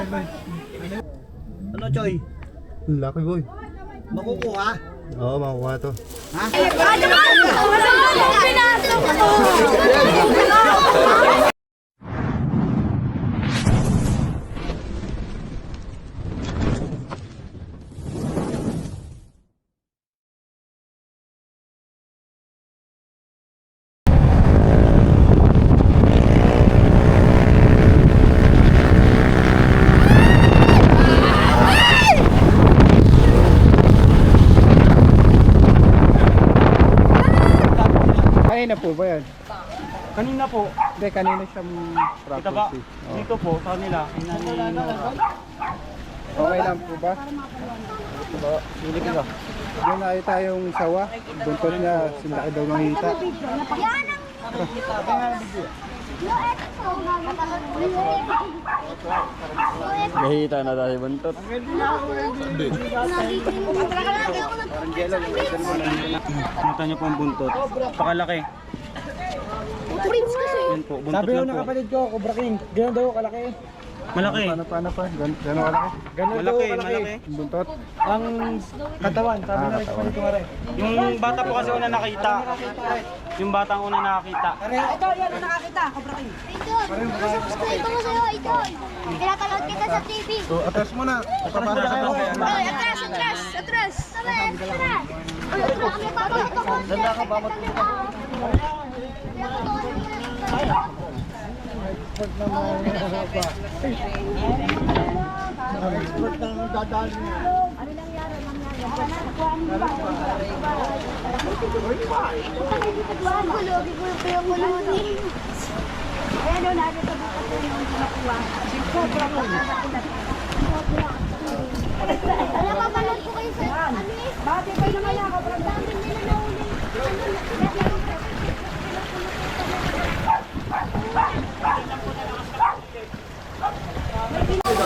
Ano, Choy? Laki boy. Makukuha? Oo, makukuha to. Ha? Kanina po ba yan? Kanina po, Hindi, kanina siyang kita ba? property. Dito po, sa kanila. Okay lang po ba? Hindi ka. Yung nakita yung sawa, buntot niya, silaki daw nakita. Nakita na tayo buntot. Nakita niyo po ang buntot. Pakalaki. Yan po, buntot Sabi ko lang ng po. kapatid ko, Cobra King, gano'n daw kalaki. Malaki. Paano pa? Gano'n kalaki? Gano'n daw Malaki, kalaki. malaki. Yung buntot. Ang katawan, sabi na rin kapatid ko nga rin. Yung bata po kasi una nakita. Yung batang una nakakita. Ito, yan ang nakakita, Cobra King. Subscribe ko sa'yo, Idol. Pinapanood kita sa TV. So, atras mo na. Papasok na tayo. Ay, atras. Atras. Ay, atras. Kami papanood ko. Ganda ka ba matulog ka? Expert naman. Expert na dadaan niya. Kulogin ko yung kulogin. Ayan o, natin sa bukas yun yung nakuha. Cobra King. Kaya papanood ko kayo sa ano eh. Bakit kayo naman yan, Cobra King? Dami nila nahuli.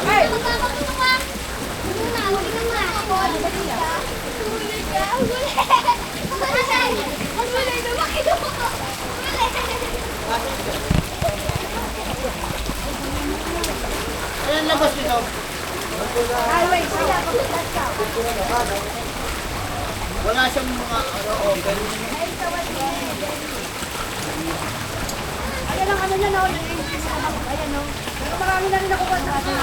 Ay! Huli ka nga. Huli ka. Huli na makido ko. Anong labas nito? Highway, siya, pagkakas ka. Wala siyang mga open. Ayan ang ano niya, no? Yung engine na ako. Ayan, no? Pero marami na rin ako ba sa atin?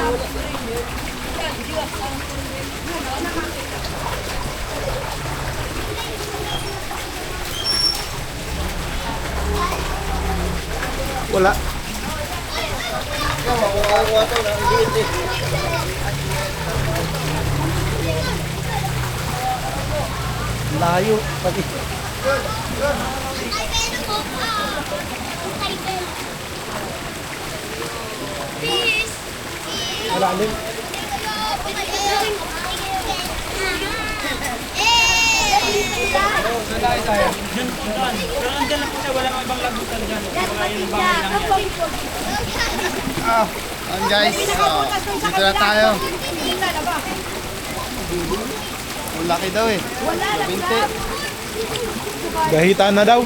Wala. Ikaw, makukuha to. Liit eh. Layo. Pati. Peace. Malalim. Diyan, doon. Pero nandyan lang po siya, walang ibang lagutan dyan. Wala yung bangin lang yan. Ayan guys, dito na tayo. Ang laki daw eh. Binti. Gahitaan na daw.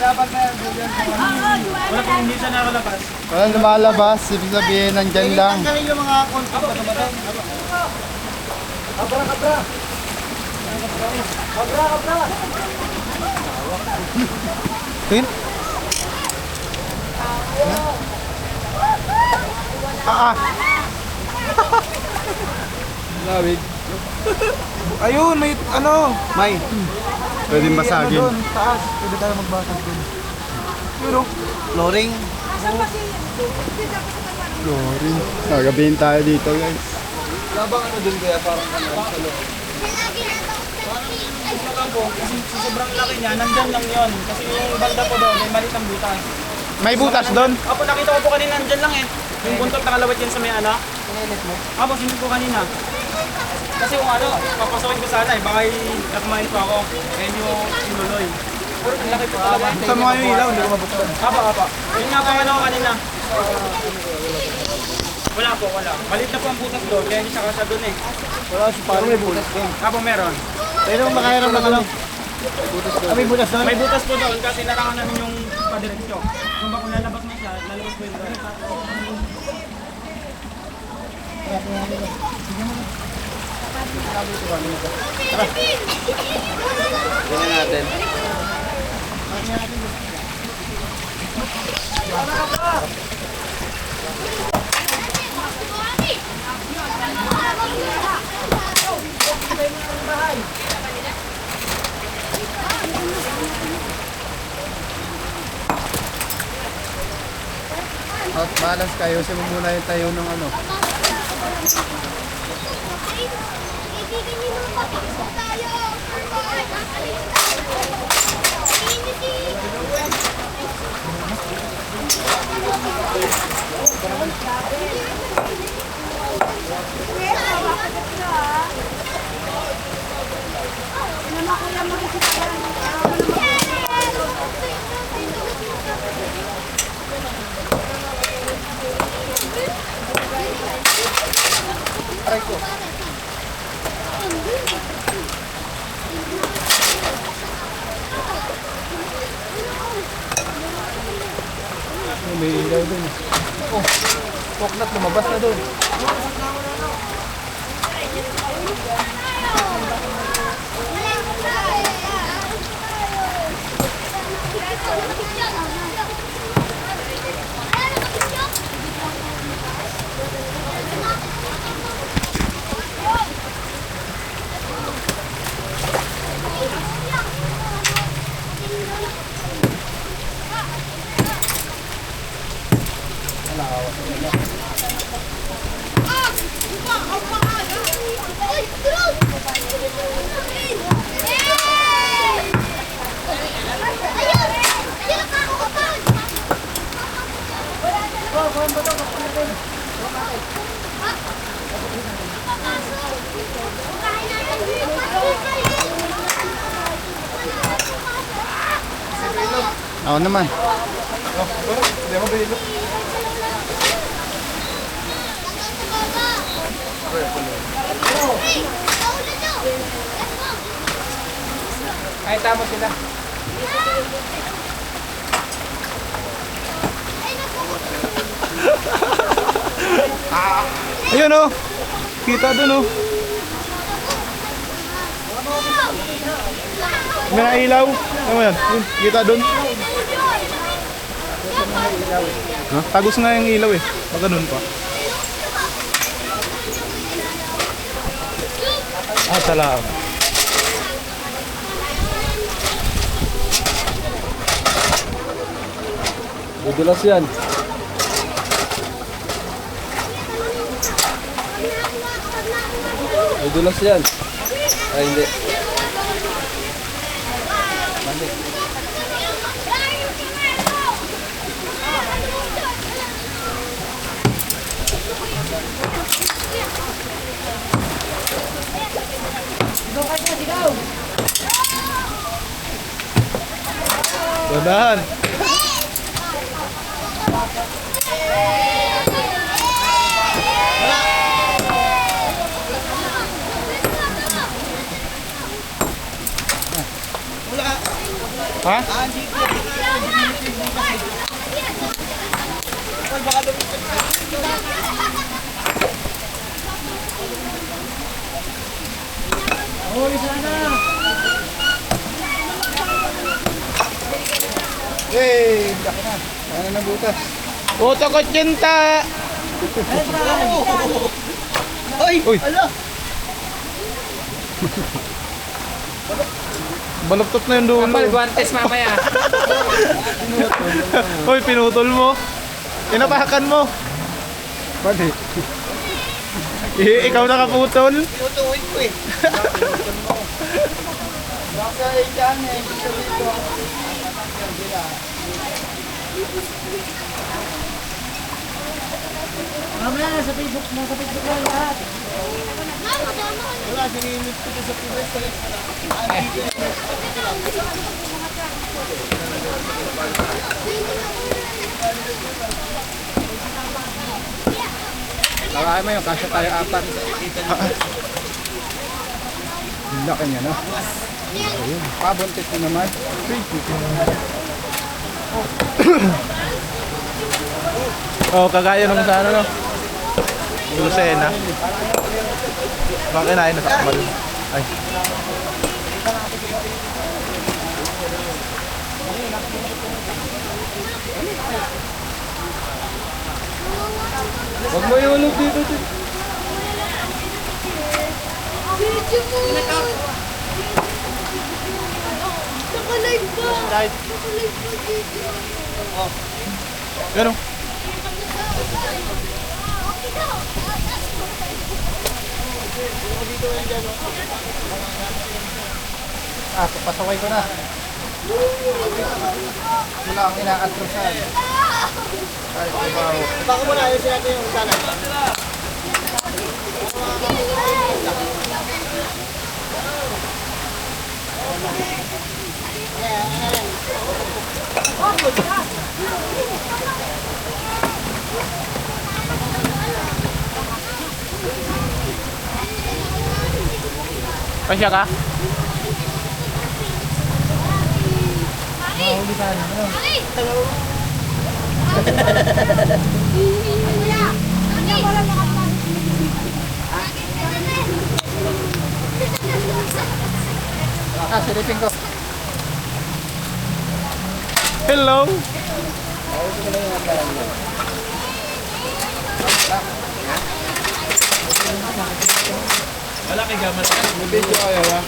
Wala po, hindi siya nakalabas. Walang lumalabas, ibig sabihin nandyan lang. Tanggalin yung mga kontak na naman. Tin? Lawig. Ayun, may ano? May. Pwedeng basagin. Doon, taas. Pwede tayo magbasag doon. Pero, Flooring. Glory. Nagabihin tayo dito guys. Labang ano din kaya parang ano sa loob. Kasi sa sobrang laki niya, nandyan lang yun. Kasi yung banda po doon, may maliit ang butas. May butas doon? Apo, nakita ko po kanina nandyan lang eh. Yung buntot nakalawat yan sa may ana. Apo, sinip ko kanina. Kasi kung ano, papasokin ko sana eh, baka nakamain pa ako. Kaya hindi mo sinuloy. Ang laki po talaga. Buksan mo nga yung ilaw, hindi ko mabuksan. Apa. Yun nga po ano kanina. Wala po, wala. Maliit na po ang butas doon, kaya hindi siya kasya doon eh. Wala si parang may butas doon. Apo, meron. Pero makahiram ng ano? May butas doon? May butas po doon kasi narangan namin yung padiretso. Kung baka lalabas mo siya, lalabas mo yung doon. Tingnan natin. Out balance kayo. Kasi muna yung tayo ng ano. Aray ko. May ilaw dun. Oh, poknat lumabas na dun. Ako naman. Hindi ako bilo. Kahit tama sila. Ayun oh. Kita dun oh. May nailaw. Ano yan? Yun, kita dun. Ha? Tagos nga yung ilaw eh. Baka nun pa. Ah, salamat. Dudulas yan. Dudulas yan. Ay, hindi. Dahan. Ha? Hey, laki na. Ano na butas? Puto ko tsinta! Uy! Ala! Baluktot na yung dulo. Kapal, guantes mamaya. Uy, pinutol mo. Inapakan mo. Bakit? Ikaw nakaputol. Tutuwin ko eh. Baka ikan eh. Dito. Mamaya nasa Facebook lang lahat. Wala, sinilip ko sa Pinterest. Lakain mo yung kasya tayo apat. Laki niya no? Ayun. Pabuntis mo naman. Oh, kagaya nung sa ano no? Lucena. Baka kinain na sa kamal. Ay. Huwag mo iulog dito. Nakalive ba? Nakalive ba dito? Ganun. Papasaway ko na. Wala akong inaatrosan. Baka muna ayusin natin yung sana. Pasya ka? Silipin ko. Hello! Wala kay gaman. Video kayo ha.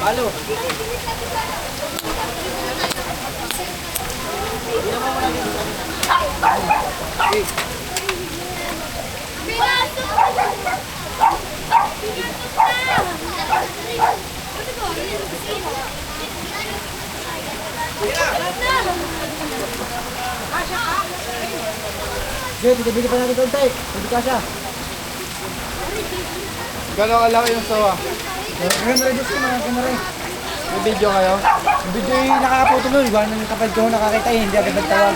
Palo. Sige, bigyan pa natin konti. Hindi ka siya. Gano'ng kalaki yung sawa? Ngayon na-reduce ko mga kamera. May video kayo? Yung video yung nakakaputo nun. Iwan ng kapag ko nakakita eh. Hindi agad nagtawag.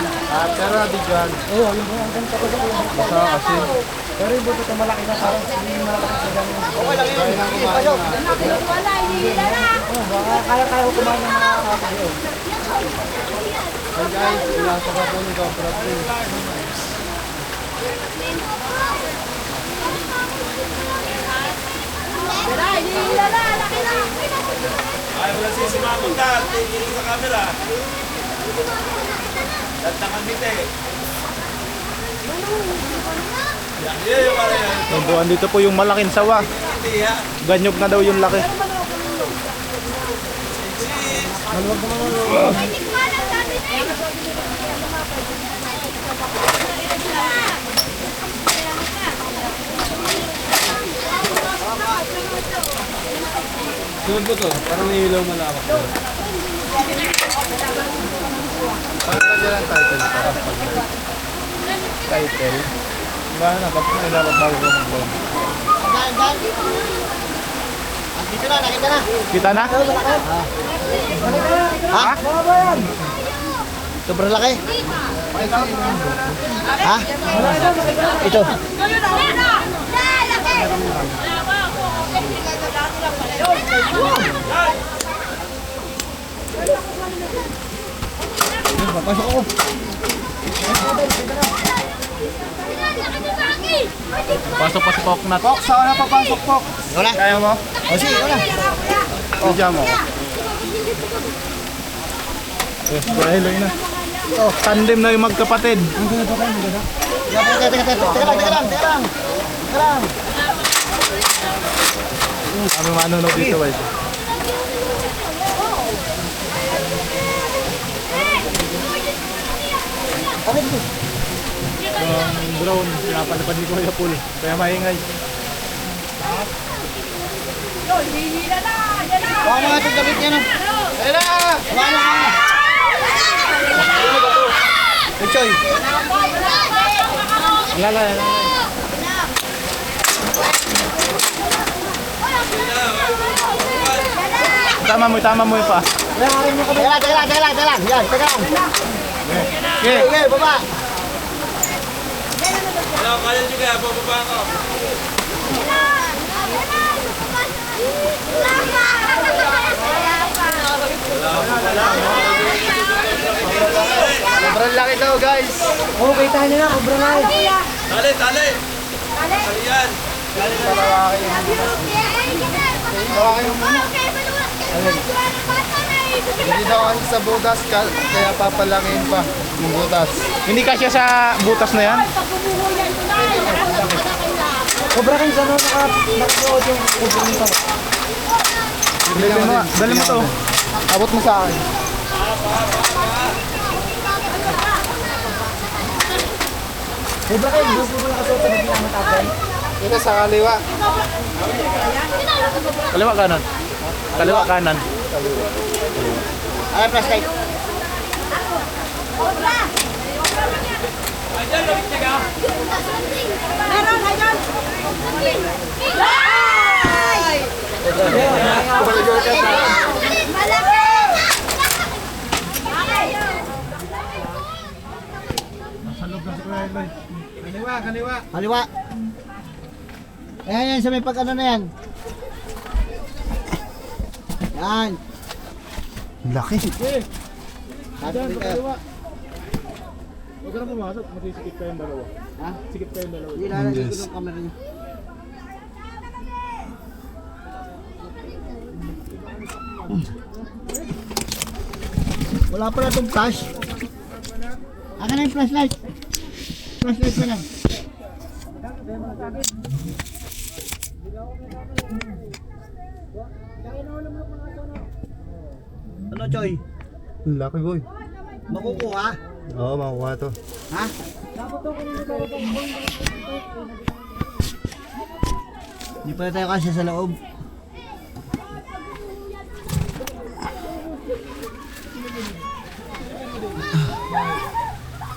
Pero na-videoan. Oo, yun po. Ang ganito ko sa kulang. Basta kasi. Pero yung buto ito malaki na parang hindi malaki sa ganun. Okay lang yun. Pasok. Wala, hindi na. Oo, baka kaya ko kumain ng mga kapatid. Hey guys, ilasa ka po nito. Wala, hindi na. Laki na. Ay, wala siya si Mamong Dad. Tingin sa camera. Dad na kambite. Yeah, pare. Nabuhan dito po yung malaking sawa. Hindi ha. Ganyog na daw yung laki. Hindi ko alam dati na eh. Sunod mo to. Parang may ilaw malawak. Paano ka dyan ang title? Title. Diba na, pag dapat bago ko mag-vlog. Dito na, nakita na. Kita na? Ha? Sobrang laki. Ha? Ito. Papasok ako. Pasok pa si Poknat. Pok, saan na papasok, Pok? Wala. Kaya mo? O sige, wala. Oh, diyan mo. Eh, Hello na. Oh, tandem na yung magkapatid. Teka lang. Kami manonood dito, guys. Yung drone, pinapalipad ni Kuya Pool. Kaya maingay. Baka mga tigabit niya na. Dali na! Baka na ka. Choy. Lala. Tama mo yung pa. Teka lang. Yan, teka lang. Okay. Okay, baba. Wala, kaya nyo kaya. Bababa ako. Wala pa. Malaki daw guys. Okay, tayo na, Cobra Light. Dali, dali! Dali yan! Hindi daw kasi sa butas, kaya papalakihin pa yung butas. Hindi kasya sa butas na yan? Cobra King, saan nakasuot yung Cobra King? Dali mo to. Abot mo sa akin. Cobra King, gusto mo nakasuot sa pinakamatapay? Ito sa kaliwa. Kaliwa kanan. Kaliwa kanan. Ay, flashlight. Ayan, lawit niya ka! Meron, ayun. Kaliwa. Ayan, yan sa may pag-ano na yan. Yan. Laki. Huwag ka na pumasok, masisikip kayong dalawa. Ha? Sikip kayong dalawa. Ilalagay ko ng camera niyo. Wala pala itong flash. Akin na yung flashlight. Flashlight pa lang. Ano, Choy? Laki boy. Makukuha? Oo, makukuha to. Ha? Hindi pala tayo kasi sa loob.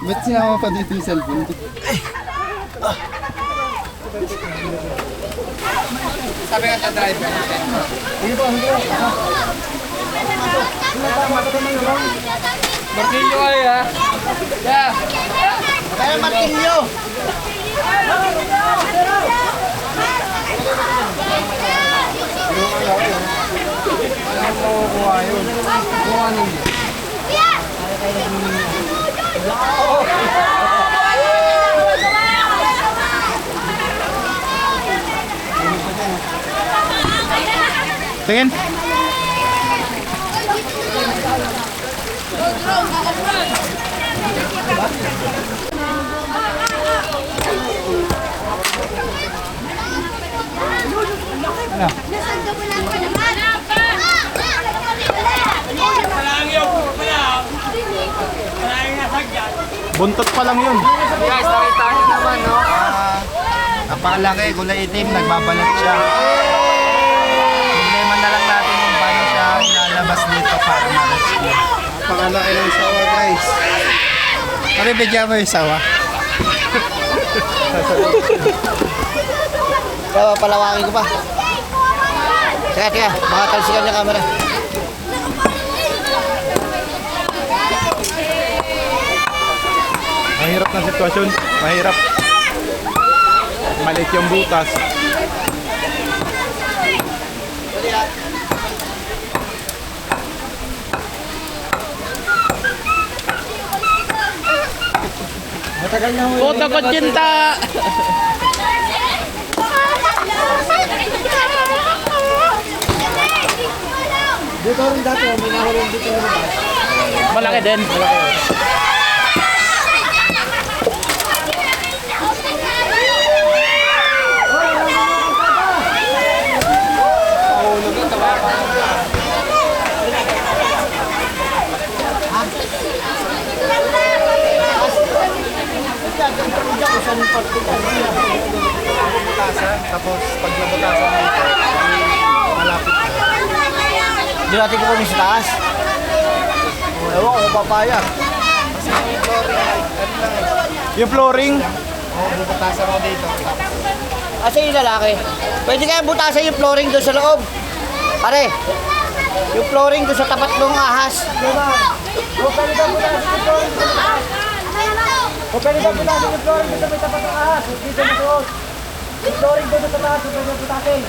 Ba't sinama pa dito yung cellphone? Sabi nga sa driver. Hindi po, hindi po. Martilyo kayo ha! Yeah! Kaya martilyo! Alam mo kukuha yun. Kukuha nun. Tingin. Buntot pa lang yun. Guys, nakita nyo naman, no? Napakalaki, kulay itim, nagbabalat siya. Problema na lang natin kung paano siya ilalabas dito para ma-rescue. Napakalaki ng sawa, guys. Pakibigyan mo yung sawa. Kaya palawangin ko pa. Teka, baka talsikan niya camera. Mahirap na sitwasyon. Mahirap. Maliit yung butas. Matagal na ho. Puto ko cinta! Dito rin dati, may nahulong dito rin. Malaki din. Tapos pag nabutasan dito, malapit na. Hindi natin kukunin sa taas. Ewan ko papayag. Kasi yung flooring, ano lang eh. Yung flooring. Bubutasan ko dito. Kasi yung lalaki, pwede kaya butasan yung flooring doon sa loob. Pare, yung flooring doon sa tapat ng ahas. Diba? Pwede ka butasan yung flooring doon sa taas. Pwede ka butasan yung flooring doon sa may tapat ng ahas. Dito na doon. Yung flooring doon sa taas, pwede ka butasin.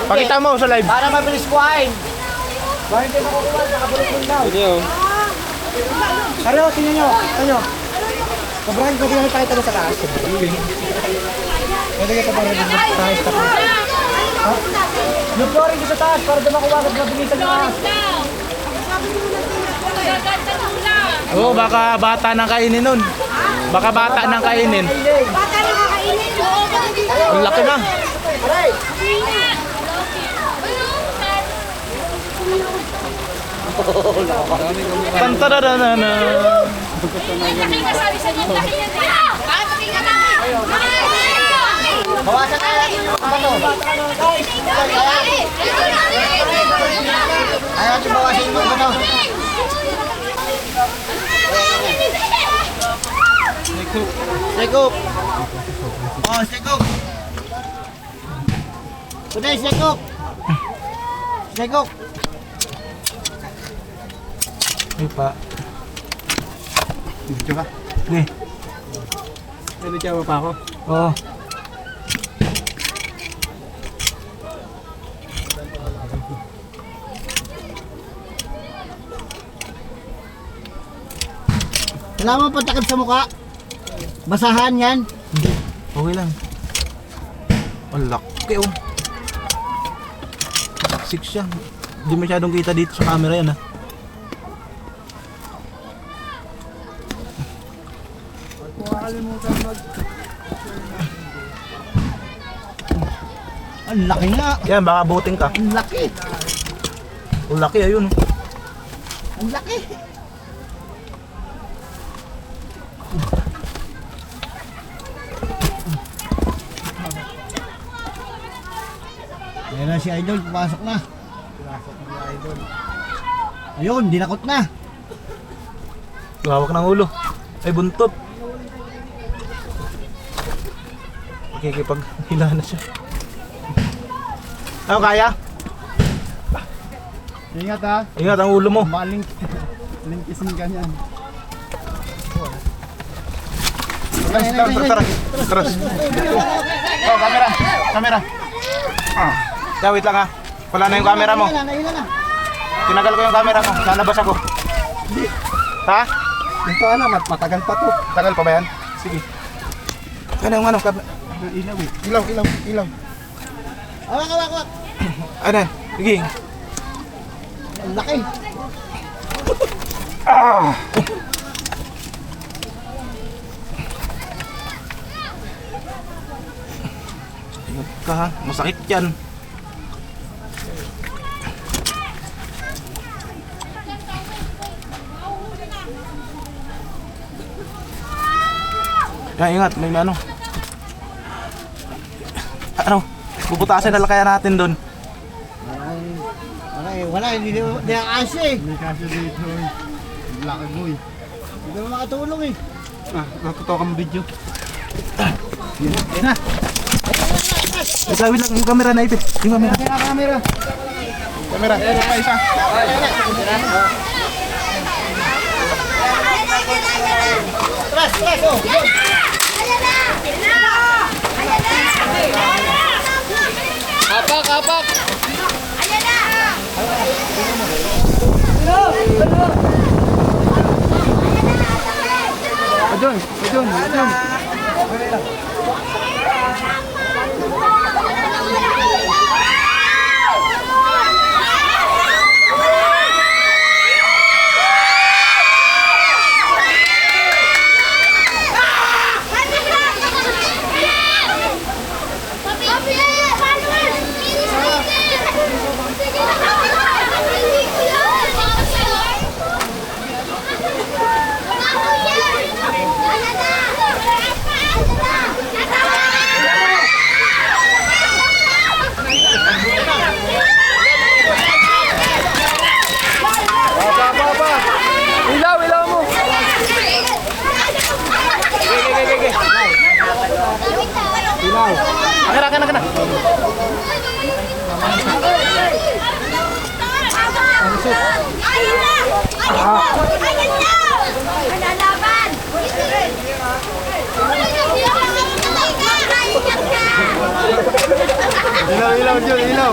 Pakita mo sa live. Para mabilis kuhain. Bakit kayo makukuha? Nakabulok mo daw. Hindi oh. Pero, tingnan nyo. Ano? Sobrang pwede naman pakita sa taas. Pwede ka pa rin taas. Ha? Yung flooring ko sa taas para di makuha at mabilisan yung ahas. Oo, baka bata nang kainin nun. Baka bata nang kainin. Bata na kakainin. Ang laki na. Tantararana. Laki ka sabi sa inyo. Laki yan. Bakit makikita namin? Bawasan na lang yung bato. Ayaw natin bawasin yung bato. Sekup. Oh, sekup. Uday, sekup. Sekup. Ay pa. Dito ka. Sige. Pwede siya pa ako. Oo. Wala mo patakip sa mukha. Basahan yan. Hindi. Okay lang. Ang laki oh. Six siya. Hindi masyadong kita dito sa camera yan ah. Ang laki nga. Yan, baka boating ka. Ang laki. Ang laki, ayun. Ang laki. Ayan na si Idol, pumasok na. Ayun, dinakot na. Hawak ng ulo. Ay, buntot. Makikipag-hila na siya. Ano, kaya? Ingat ha. Ingat ang ulo mo. Maling lingkisin ka niyan. Tara. Oh, camera. Camera. Ah. Wait lang ha. Wala na yung camera mo. Nailan na. Tinagal ko yung camera mo. Lalabas ako. Ha? Ito ano, matagal pa to. Tagal pa ba yan? Sige. Ano yung ano? Ilaw eh. Ilaw. Awak. Ano? Sige. Ang laki. Ingat ka ha. Masakit yan. Yan, ingat. May ano. Ano? Bubutasin na lang kaya natin doon. Wala, hindi na kasi eh. Hindi kasi dito eh. Laki mo eh. Hindi mo makatulong eh. Natutok ang video. Yan na. Isawin lang yung camera na ipit. Yung camera. Camera. Camera. Isa. Tras, oh. Apak. Adun. Ilaw mo. Kana. Ilaw.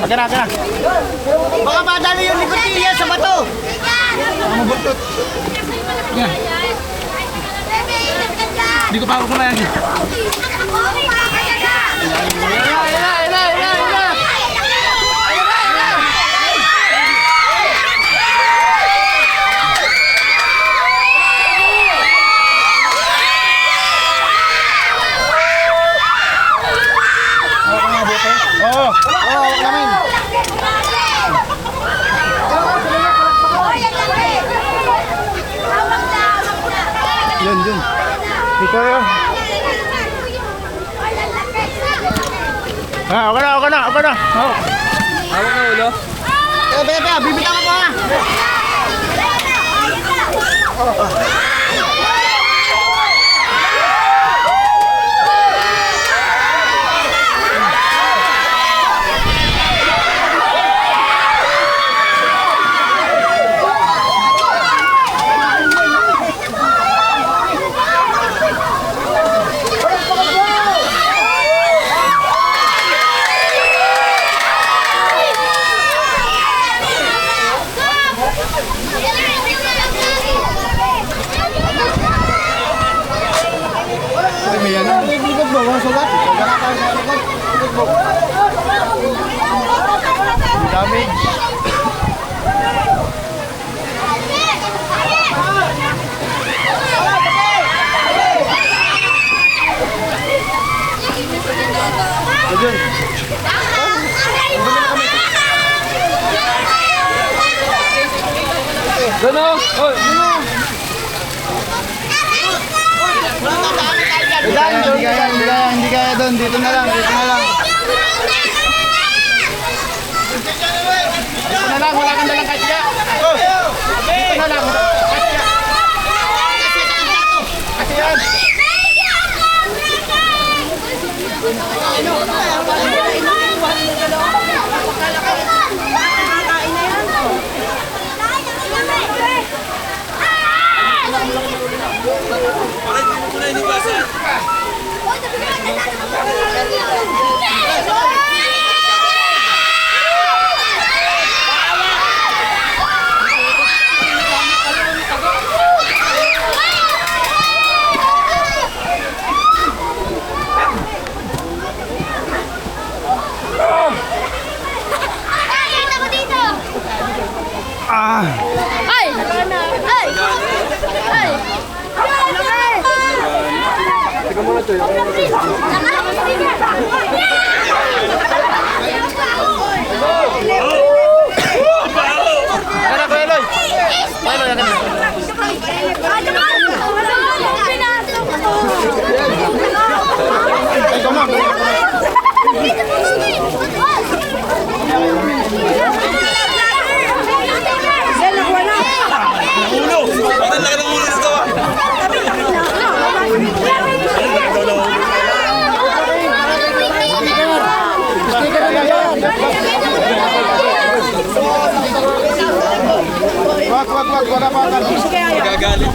Kana. Baka madali yung likod niya sa bato. Ang buntot. Hindi ko pa ako kumain. Oo, huwag namin. Yun. Ito yun. Okay na. Oh. Hawak na ulo. Teka, bibitaw ko pa. May ano? Bibigod mo, mga sugat. Wala tayo sa likod. Bibigod mo. Damage. Ayun. Gano? Oy! Hindi kaya doon. Dito na lang. Dito na lang, wala kang dalang kasya. Dito na lang. Kasya. Kasi yan. Ah. Ay! Ay! Ay! Teka muna, Choy. Tara, Kuya Eloy. Kuya Eloy, Ay, come on. Ulo! Ang laki ng ulo nito ah! Wag, wala pa. Magagalit.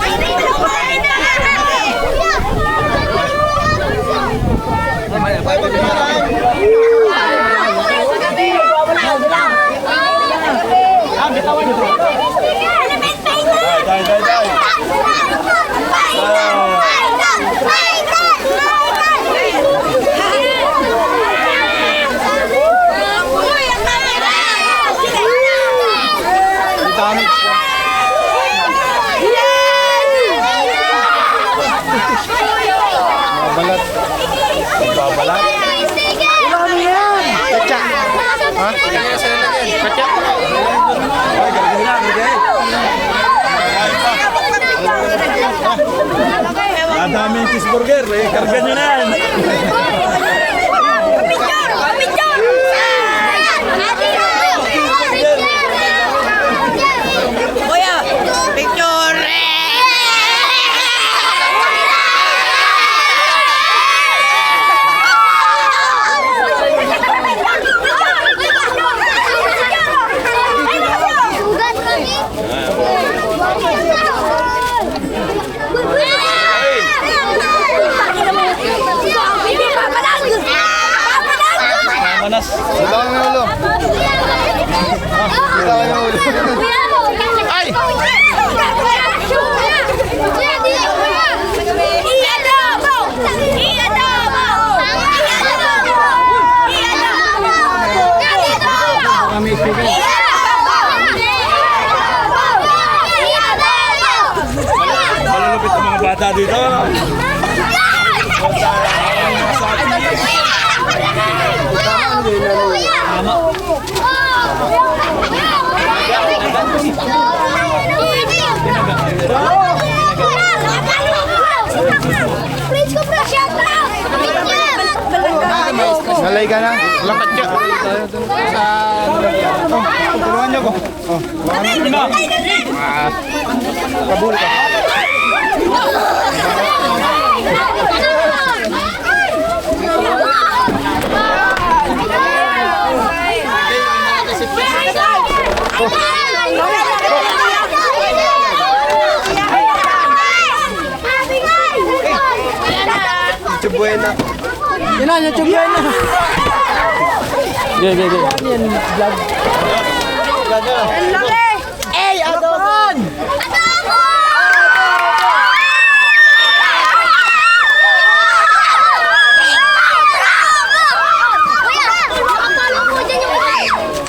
Balat. Babalat. Katsa. Ha? Katsa. Ay, gagawin na, gagawin. Nadami yung cheeseburger, eh. Kargan nyo na yan. Kuya, picture! Manas. Bitawan mo yung ulo. Bitawan mo yung ulo. Ay! Malalupit ang mga bata dito. Please ko bro, shout out! Nalay ka na? Lakat ka. Tulungan niyo ko. Kabul ka. Buena. Yun na, YouTube yun na. Ey, adobo!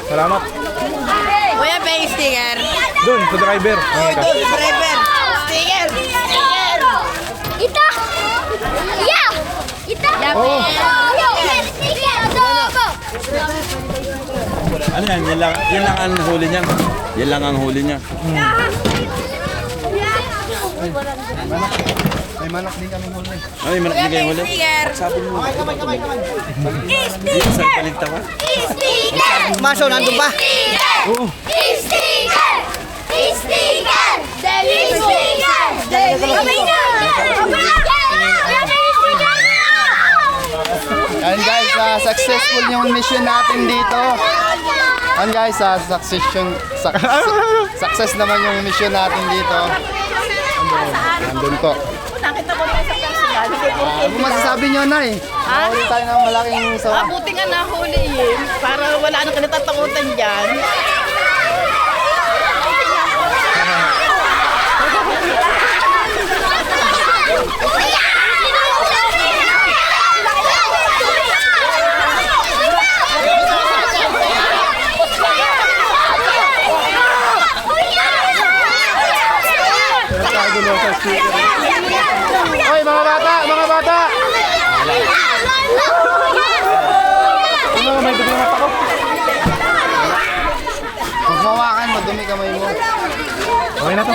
Salamat. Kuya, pay sticker. Doon, sa driver. Driver. Sticker. Sticker. Ita! Yeah! Ita! Oh. Ano yan? Yan lang ang huli niya. Yan lang ang huli niya. May manok din kami huli. Ay, malaki din kayo huli. Sticker. Sabi mo. Dito sa kaligta ko. Maso, nandun ba? Oo. Sticker! Sticker! Sticker! Kamay na! Yan guys, successful yung mission natin dito. Yan guys, success naman yung mission natin dito. Nandun po. Nakita ko tayo sa personal. Ano masasabi nyo na eh? Nahuli tayo ng malaking sawa. Buti nga nahuli yun. Para wala nang kinatatakutan dyan. Hoy mga bata, mga bata! Ano, may dumi mata ko? Huwag mawakan, madumi kamay mo. Okay na to.